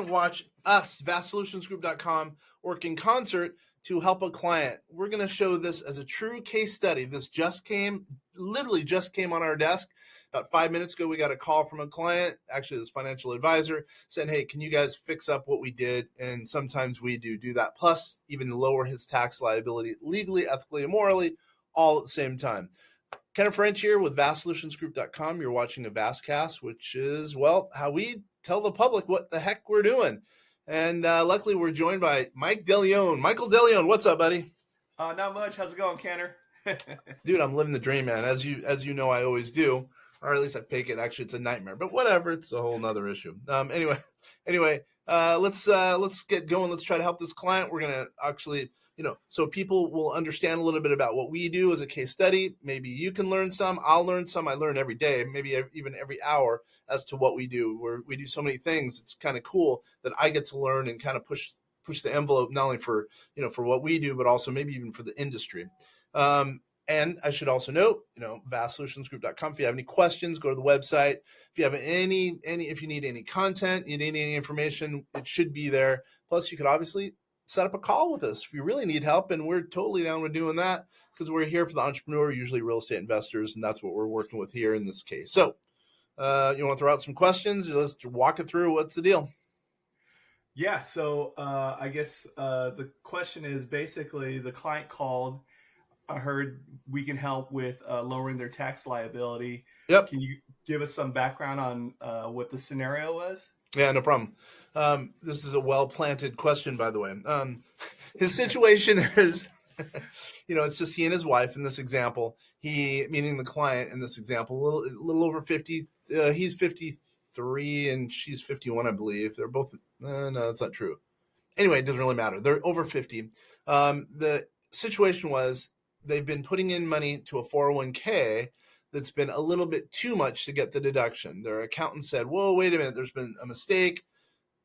to watch us, vastsolutionsgroup.com, work in concert to help a client. We're going to show this as a true case study. This literally just came on our desk. About 5 minutes ago, we got a call from a client, actually this financial advisor, saying, hey, can you guys fix up what we did? And sometimes we do that, plus even lower his tax liability legally, ethically, and morally, all at the same time. Kenneth French here with vastsolutionsgroup.com. You're watching a Vastcast, which is, well, how we tell the public what the heck we're doing. And luckily, we're joined by Mike DeLeon. Michael DeLeon, what's up, buddy? Not much. How's it going, Kenner? Dude, I'm living the dream, man. As you know, I always do, or at least I fake it. Actually, it's a nightmare, but whatever. It's a whole nother issue. Anyway, let's get going. Let's try to help this client. We're gonna actually, so people will understand a little bit about what we do as a case study. Maybe you can learn some. I'll learn some. I learn every day, maybe even every hour, as to what we do. We do so many things. It's kind of cool that I get to learn and kind of push the envelope, not only for what we do, but also maybe even for the industry. And I should also note, vastsolutionsgroup.com. If you have any questions, go to the website. If you have if you need any content, you need any information, it should be there. Plus, you could obviously set up a call with us if you really need help, and we're totally down with doing that because we're here for the entrepreneur, usually real estate investors, and that's what we're working with here in this case. So, you want to throw out some questions? Let's walk it through. What's the deal? Yeah. So I guess the question is basically the client called. I heard we can help with lowering their tax liability. Yep. Can you give us some background on what the scenario was? Yeah, no problem. This is a well-planted question, by the way. His situation is, it's just he and his wife in this example. He, meaning the client in this example, a little over 50. He's 53 and she's 51, I believe. They're both, no, that's not true. Anyway, it doesn't really matter. They're over 50. The situation was, they've been putting in money to a 401k that's been a little bit too much to get the deduction. Their accountant said, whoa, wait a minute, there's been a mistake.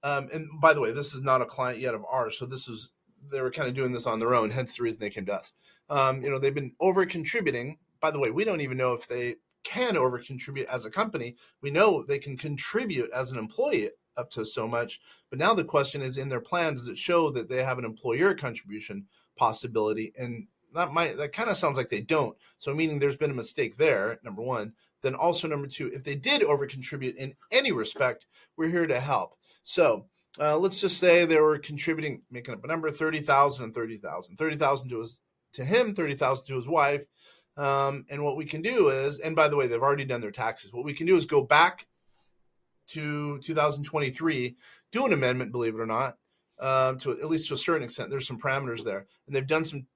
And by the way, this is not a client yet of ours. So they were kind of doing this on their own, hence the reason they came to us. They've been over contributing. By the way, we don't even know if they can over contribute as a company. We know they can contribute as an employee up to so much. But now the question is, in their plan, does it show that they have an employer contribution possibility? And that kind of sounds like they don't. So meaning there's been a mistake there, number one. Then also number two, if they did over contribute in any respect, we're here to help. So let's just say they were contributing, making up a number, 30,000 and 30,000. 30,000 to him, 30,000 to his wife. And what we can do is, and by the way, they've already done their taxes. What we can do is go back to 2023, do an amendment, believe it or not, to at least to a certain extent. There's some parameters there, and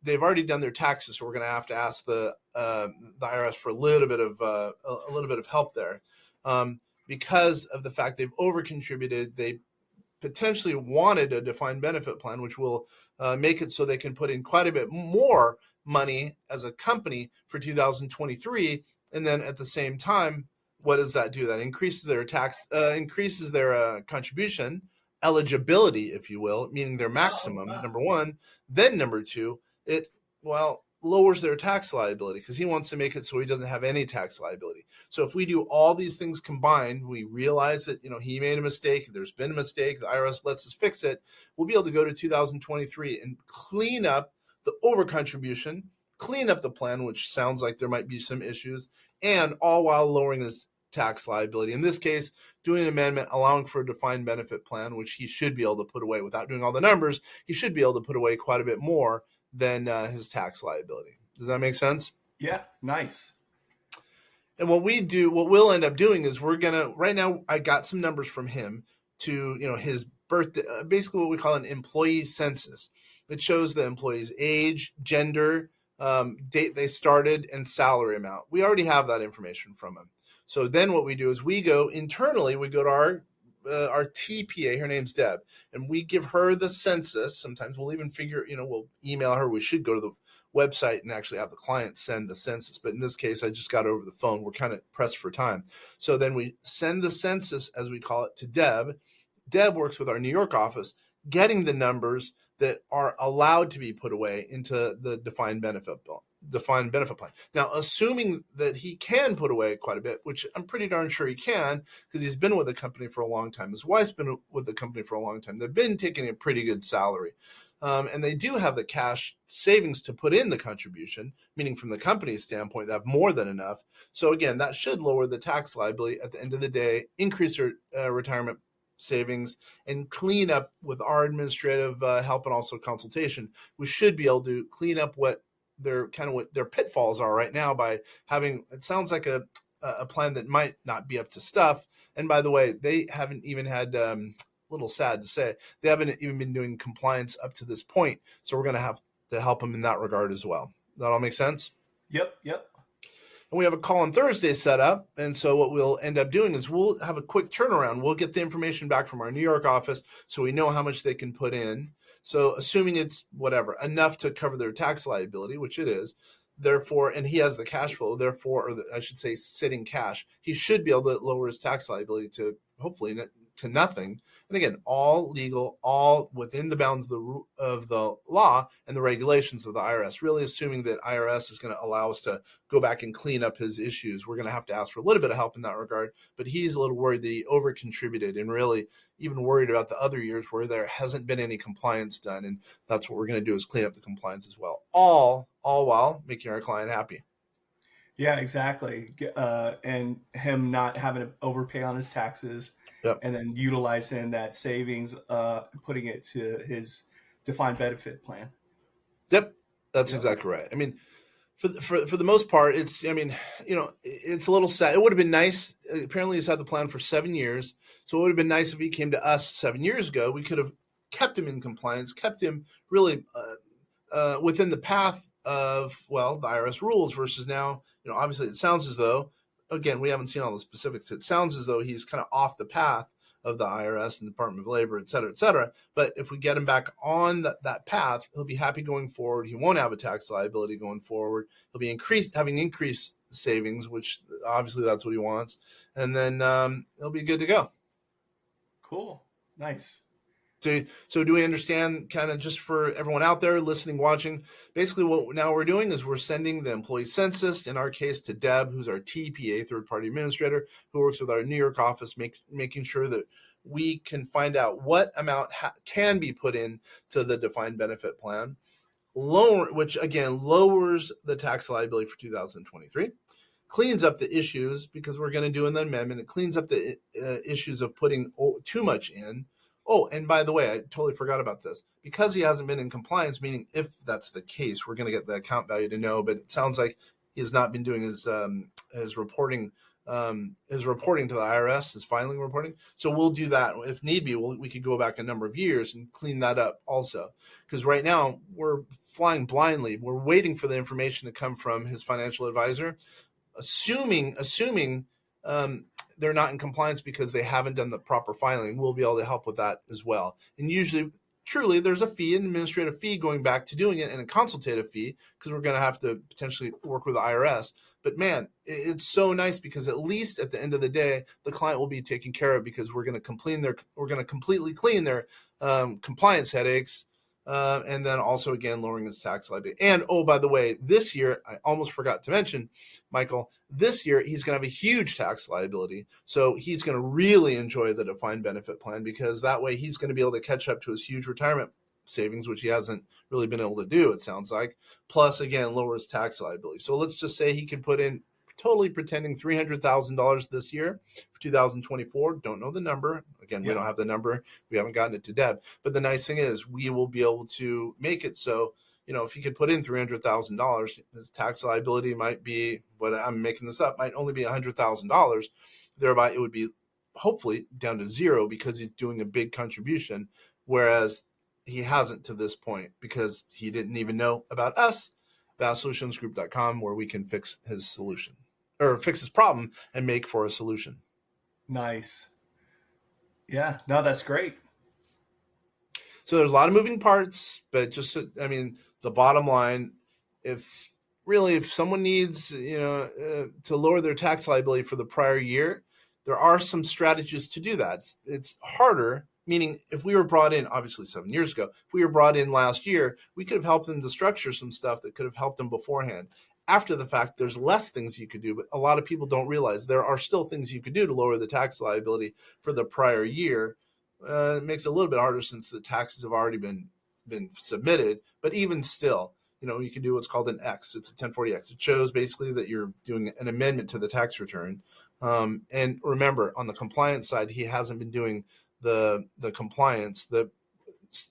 they've already done their taxes. So we're going to have to ask the IRS for a little bit of help there, because of the fact they've over contributed. They potentially wanted a defined benefit plan, which will make it so they can put in quite a bit more money as a company for 2023, and then at the same time, what does that do? That increases their contribution eligibility, if you will, meaning their maximum, number one. Then number two, it lowers their tax liability because he wants to make it so he doesn't have any tax liability. So if we do all these things combined, we realize that he made a mistake, there's been a mistake, the IRS lets us fix it, we'll be able to go to 2023 and clean up the over contribution, clean up the plan, which sounds like there might be some issues, and all while lowering his tax liability. In this case, doing an amendment allowing for a defined benefit plan, which he should be able to put away without doing all the numbers. He should be able to put away quite a bit more than his tax liability. Does that make sense? Yeah, nice. And what we'll end up doing is right now, I got some numbers from him to, his birthday, basically what we call an employee census. It shows the employee's age, gender, date they started, and salary amount. We already have that information from him. So then what we do is we go internally, we go to our TPA, her name's Deb, and we give her the census. Sometimes we'll even we'll email her. We should go to the website and actually have the client send the census. But in this case, I just got over the phone. We're kind of pressed for time. So then we send the census, as we call it, to Deb. Deb works with our New York office, getting the numbers that are allowed to be put away into the defined benefit defined benefit plan. Now, assuming that he can put away quite a bit, which I'm pretty darn sure he can, because he's been with the company for a long time. His wife's been with the company for a long time. They've been taking a pretty good salary. And they do have the cash savings to put in the contribution, meaning from the company's standpoint, they have more than enough. So again, that should lower the tax liability at the end of the day, increase their retirement savings, and clean up with our administrative help and also consultation. We should be able to clean up what their pitfalls are right now by having, it sounds like a plan that might not be up to stuff. And by the way, they haven't even had, a little sad to say, they haven't even been doing compliance up to this point. So we're going to have to help them in that regard as well. That all make sense? Yep. And we have a call on Thursday set up. And so what we'll end up doing is we'll have a quick turnaround. We'll get the information back from our New York office so we know how much they can put in. So assuming it's whatever, enough to cover their tax liability, which it is, therefore, and he has the cash flow, therefore, I should say sitting cash, he should be able to lower his tax liability to hopefully to nothing. And again, all legal, all within the bounds of the law and the regulations of the IRS, really assuming that IRS is going to allow us to go back and clean up his issues. We're going to have to ask for a little bit of help in that regard, but he's a little worried that he over-contributed and really even worried about the other years where there hasn't been any compliance done. And that's what we're going to do is clean up the compliance as well, all while making our client happy. Yeah, exactly. And him not having to overpay on his taxes. Yep. And then utilizing that savings, putting it to his defined benefit plan. Yep, that's exactly right. I mean, for the most part, it's a little sad. It would have been nice. Apparently, he's had the plan for 7 years, so it would have been nice if he came to us 7 years ago. We could have kept him in compliance, kept him really within the path of the IRS rules. Versus now, obviously, it sounds as though. Again, we haven't seen all the specifics. It sounds as though he's kind of off the path of the IRS and Department of Labor, et cetera, et cetera. But if we get him back on that path, he'll be happy going forward. He won't have a tax liability going forward. He'll be having increased savings, which obviously that's what he wants. And then he'll be good to go. Cool. Nice. So do we understand, kind of just for everyone out there listening, watching, basically what now we're doing is we're sending the employee census, in our case, to Deb, who's our TPA, third-party administrator, who works with our New York office, making sure that we can find out what amount can be put in to the defined benefit plan, which again lowers the tax liability for 2023, cleans up the issues because we're going to do an amendment. It cleans up the issues of putting too much in. Oh, and by the way, I totally forgot about this. Because he hasn't been in compliance, meaning if that's the case, we're going to get the account value to know. But it sounds like he has not been doing his reporting, to the IRS, his filing reporting. So we'll do that if need be. We could go back a number of years and clean that up also. Because right now we're flying blindly. We're waiting for the information to come from his financial advisor, assuming they're not in compliance because they haven't done the proper filing. We'll be able to help with that as well. And usually, truly, there's a fee, an administrative fee going back to doing it, and a consultative fee because we're going to have to potentially work with the IRS. But man, it's so nice because at least at the end of the day, the client will be taken care of because we're going to completely clean their compliance headaches. And then also, again, lowering his tax liability. And, oh, by the way, this year, I almost forgot to mention, Michael, this year he's going to have a huge tax liability. So he's going to really enjoy the defined benefit plan because that way he's going to be able to catch up to his huge retirement savings, which he hasn't really been able to do, it sounds like. Plus, again, lower his tax liability. So let's just say he can put in, totally pretending, $300,000 this year for 2024. Don't know the number. Again, we don't have the number. We haven't gotten it to Deb. But the nice thing is we will be able to make it so, if he could put in $300,000, his tax liability might be, what I'm making this up, might only be $100,000. Thereby, it would be hopefully down to zero because he's doing a big contribution, whereas he hasn't to this point because he didn't even know about us, vastsolutionsgroup.com, where we can fix his solution or fix his problem and make for a solution. Nice. Yeah, no, that's great. So there's a lot of moving parts, but the bottom line, if someone needs, to lower their tax liability for the prior year, there are some strategies to do that. It's harder Meaning, if we were brought in, obviously 7 years ago, if we were brought in last year, we could have helped them to structure some stuff that could have helped them beforehand. After the fact, there's less things you could do, but a lot of people don't realize there are still things you could do to lower the tax liability for the prior year. It makes it a little bit harder since the taxes have already been submitted, but even still, you can do what's called an X. It's a 1040X. It shows basically that you're doing an amendment to the tax return. And remember, on the compliance side, he hasn't been doing the compliance, the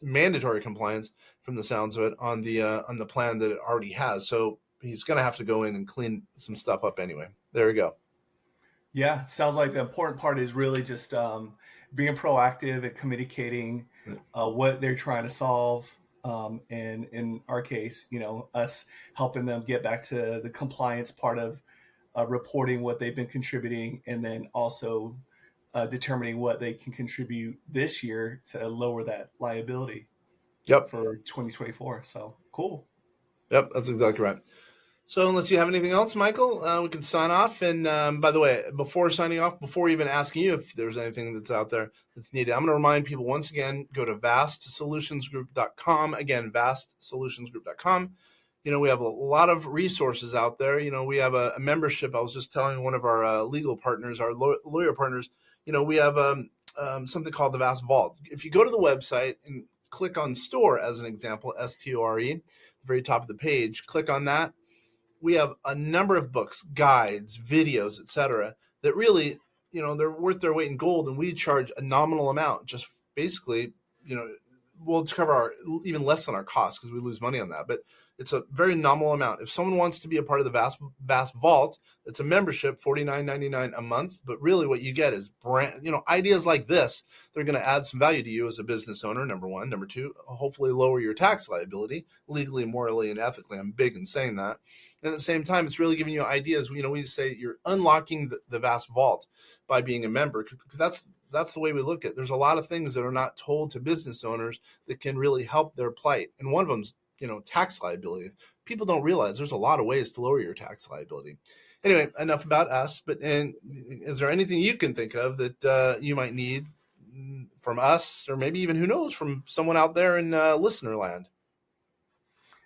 mandatory compliance, from the sounds of it, on the plan that it already has. So he's going to have to go in and clean some stuff up anyway. There we go. Yeah, sounds like the important part is really just being proactive and communicating what they're trying to solve. And in our case, us helping them get back to the compliance part of reporting what they've been contributing, and then also determining what they can contribute this year to lower that liability. Yep. For 2024. So cool. Yep, that's exactly right. So unless you have anything else, Michael, we can sign off. And by the way, before signing off, before even asking you if there's anything that's out there that's needed, I'm going to remind people once again, go to vastsolutionsgroup.com. Again, vastsolutionsgroup.com. We have a lot of resources out there. We have a membership. I was just telling one of our legal partners, our lawyer partners, we have something called the Vast Vault. If you go to the website and click on store as an example, STORE, the very top of the page, click on that. We have a number of books, guides, videos, etc., that really, they're worth their weight in gold, and we charge a nominal amount, just basically, we'll cover even less than our costs because we lose money on that, but it's a very nominal amount. If someone wants to be a part of the Vast Vault, it's a membership, $49.99 a month. But really what you get is ideas like this. They're going to add some value to you as a business owner, number one. Number two, hopefully lower your tax liability legally, morally, and ethically. I'm big in saying that. And at the same time, it's really giving you ideas. We say you're unlocking the Vast Vault by being a member, because that's the way we look at it. There's a lot of things that are not told to business owners that can really help their plight. And one of them's tax liability. People don't realize there's a lot of ways to lower your tax liability. Anyway, enough about us, but is there anything you can think of that you might need from us, or maybe even, who knows, from someone out there in listener land?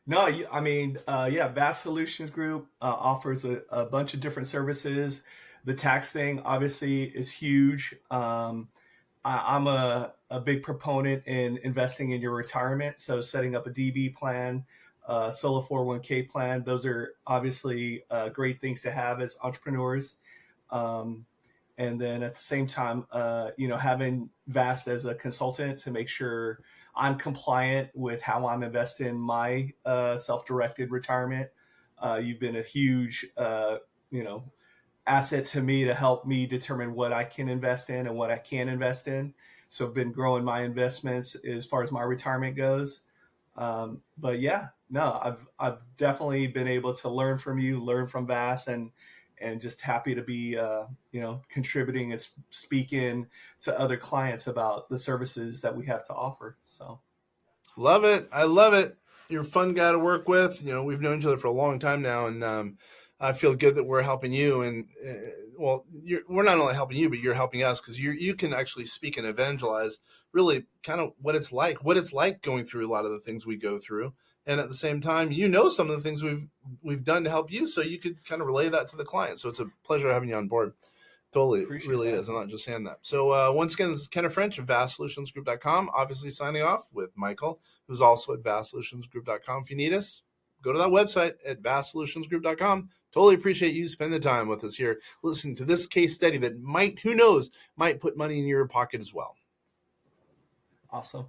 No, Vast Solutions Group offers a bunch of different services. The tax thing obviously is huge. I'm a big proponent in investing in your retirement. So setting up a DB plan, solo 401k plan, those are obviously great things to have as entrepreneurs. And then at the same time, having Vast as a consultant to make sure I'm compliant with how I'm investing in my self-directed retirement. You've been a huge, asset to me to help me determine what I can invest in and what I can't invest in. So I've been growing my investments as far as my retirement goes. But yeah, no, I've definitely been able to learn from you, learn from Vass, and just happy to be, contributing and speaking to other clients about the services that we have to offer. So. Love it. I love it. You're a fun guy to work with. We've known each other for a long time now, and I feel good that we're helping you. And we're not only helping you, but you're helping us, because you can actually speak and evangelize really kind of what it's like going through a lot of the things we go through. And at the same time, some of the things we've done to help you, so you could kind of relay that to the client. So it's a pleasure having you on board. Totally. Appreciate it really that. Is. I'm not just saying that. So once again, this is Kenneth French of vastsolutionsgroup.com, obviously signing off with Michael, who's also at vastsolutionsgroup.com. If you need us, go to that website at vastsolutionsgroup.com. Totally appreciate you spending the time with us here, listening to this case study that might put money in your pocket as well. Awesome.